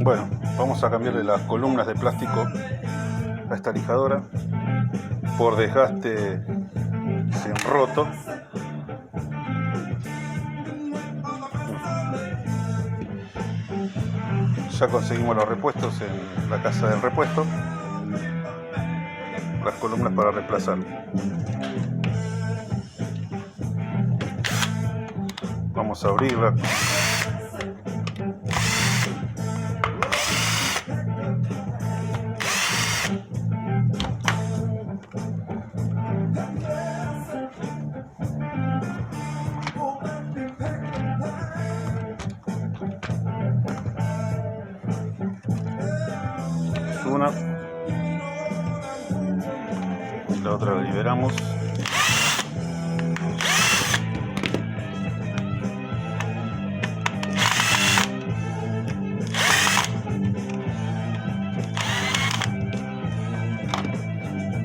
Bueno, vamos a cambiarle las columnas de plástico a esta lijadora por desgaste roto. Ya conseguimos los repuestos en la casa del repuesto, las columnas para reemplazar. Vamos a abrirla. Una y la otra la liberamos.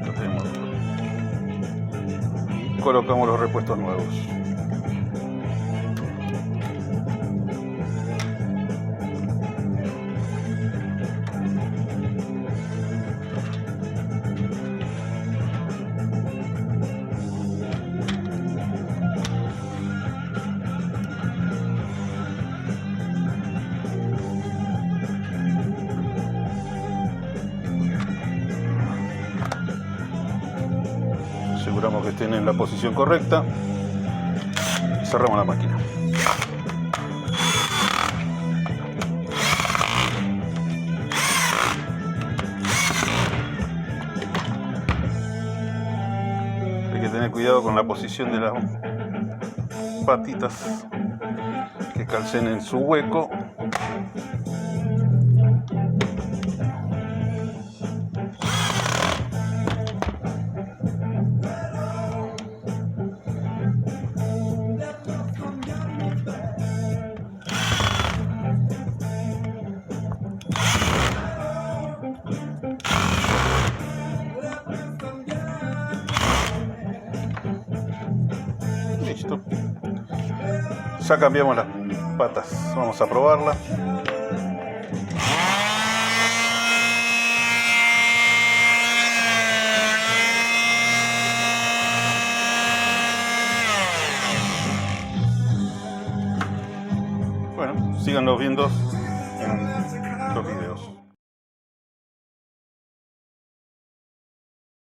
Lo tenemos. Y colocamos los repuestos nuevos. Aseguramos que estén en la posición correcta y cerramos la máquina. Hay que tener cuidado con la posición de las patitas que calcen en su hueco. Listo. Ya cambiamos las patas. Vamos a probarla. Bueno, síganlo viendo